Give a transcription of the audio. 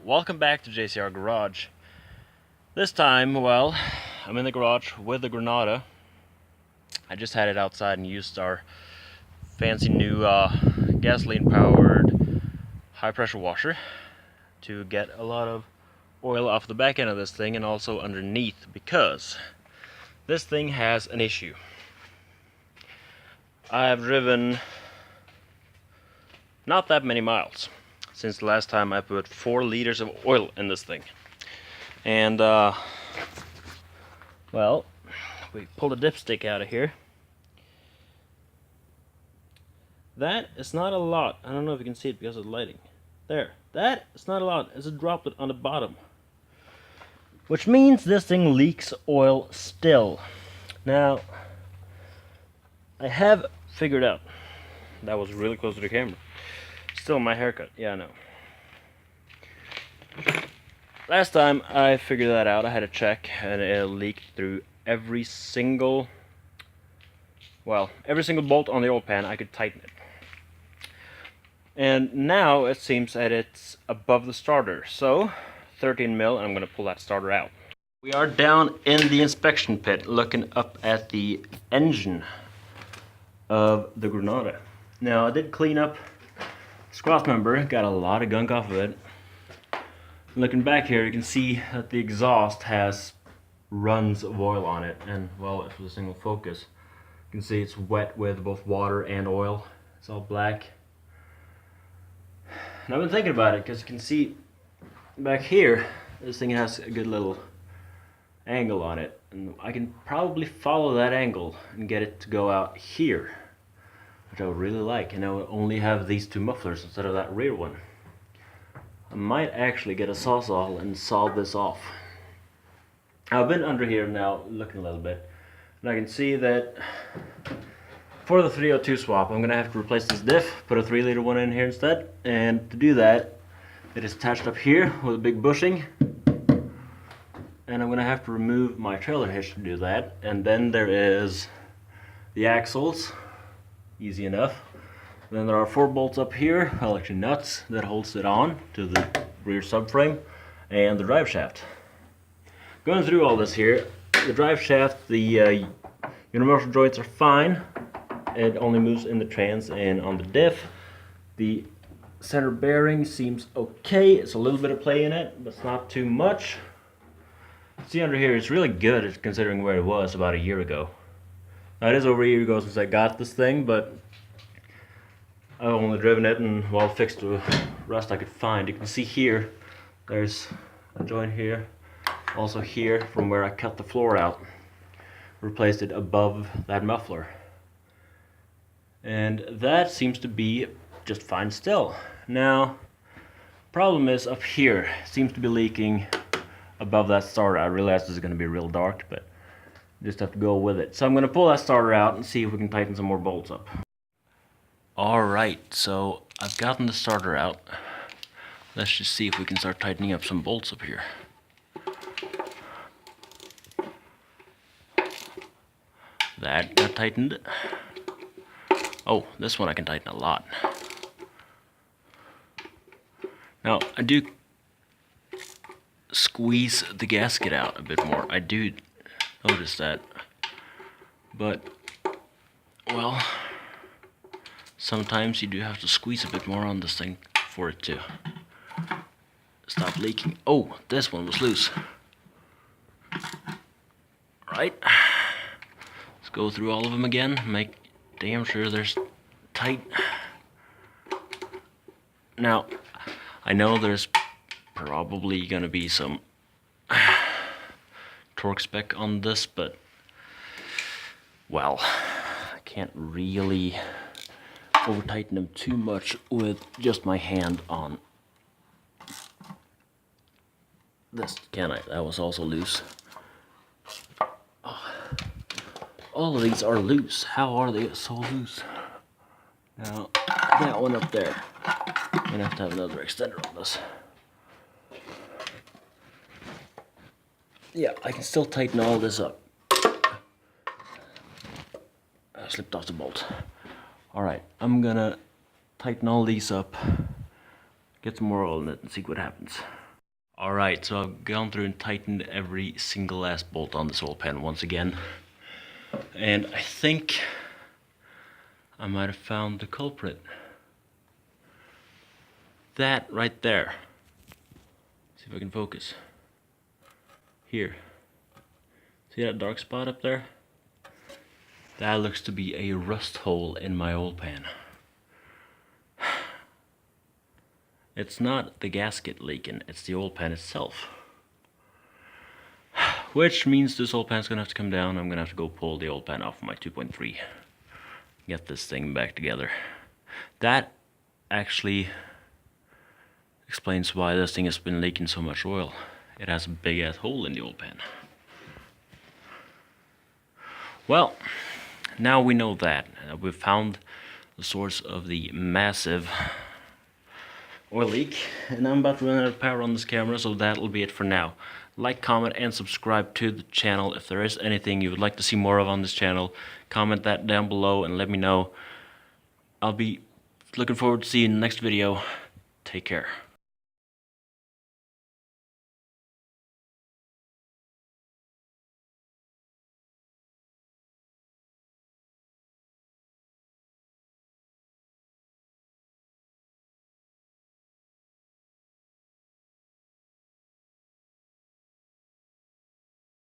welcome back to JCR Garage. This time, well, I'm in the garage with the Granada. I just had it outside and used our fancy new gasoline-powered high-pressure washer to get a lot of oil off the back end of this thing and also underneath, because this thing has an issue. I have driven not that many miles since the last time I put 4 liters of oil in this thing. And well, we pulled a dipstick out of here. That is not a lot. I don't know if you can see it because of the lighting. There, that is not a lot. It's a droplet on the bottom, which means this thing leaks oil still. Now, I have figured out, that was really close to the camera. Still my haircut, yeah, I know. Last time I figured that out, I had a check and it leaked through every single bolt on the Oilpan. I could tighten it. And now it seems that it's above the starter. So 13 mil, and I'm gonna pull that starter out. We are down in the inspection pit looking up at the engine of the Granada. Now I did clean up this cross member, got a lot of gunk off of it. Looking back here, you can see that the exhaust has runs of oil on it, and well, if it's a single focus, you can see it's wet with both water and oil. It's all black. And I've been thinking about it because you can see back here, this thing has a good little angle on it, and I can probably follow that angle and get it to go out here, which I would really like. And I would only have these 2 mufflers instead of that rear one. I might actually get a sawzall and saw this off. I've been under here now looking a little bit, and I can see that for the 302 swap I'm gonna have to replace this diff, put a 3-liter one in here instead. And to do that, it is attached up here with a big bushing, and I'm gonna have to remove my trailer hitch to do that. And then there is the axles, easy enough. Then there are 4 bolts up here, well, actually nuts, that holds it on to the rear subframe, and the drive shaft. Going through all this here, the drive shaft, the universal joints are fine. It only moves in the trans and on the diff. The center bearing seems okay. It's a little bit of play in it, but it's not too much. See under here, it's really good considering where it was about a year ago. Now it is over a year ago since I got this thing, but I've only driven it and well fixed the rust I could find. You can see here, there's a joint here, also here from where I cut the floor out. Replaced it above that muffler. And that seems to be just fine still. Now, problem is up here, it seems to be leaking above that starter. I realize this is going to be real dark, but just have to go with it. So I'm going to pull that starter out and see if we can tighten some more bolts up. Alright, so I've gotten the starter out. Let's just see if we can start tightening up some bolts up here. That got tightened. Oh, this one I can tighten a lot. Now, I do squeeze the gasket out a bit more. I do notice that. But, well, sometimes you do have to squeeze a bit more on this thing for it to stop leaking. Oh, this one was loose. Right. Let's go through all of them again. Make damn sure they're tight. Now, I know there's probably gonna be some torque spec on this, but well, I can't really over tighten them too much with just my hand on this, can I? That was also loose. Oh, all of these are loose. How are they so loose? Now, that one up there, I'm gonna have to have another extender on this. Yeah, I can still tighten all this up. I slipped off the bolt. Alright, I'm gonna tighten all these up, get some more oil in it, and see what happens. Alright, so I've gone through and tightened every single last bolt on this oil pan once again. And I think I might have found the culprit. That right there. See if I can focus. Here. See that dark spot up there? That looks to be a rust hole in my oil pan. It's not the gasket leaking, it's the oil pan itself. Which means this oil pan's gonna have to come down. I'm gonna have to go pull the oil pan off my 2.3. Get this thing back together. That actually explains why this thing has been leaking so much oil. It has a big ass hole in the oil pan. Well, now we know that. We've found the source of the massive oil leak, and I'm about to run out of power on this camera, so that'll be it for now. Like, comment, and subscribe to the channel. If there is anything you would like to see more of on this channel, comment that down below and let me know. I'll be looking forward to seeing you in the next video. Take care.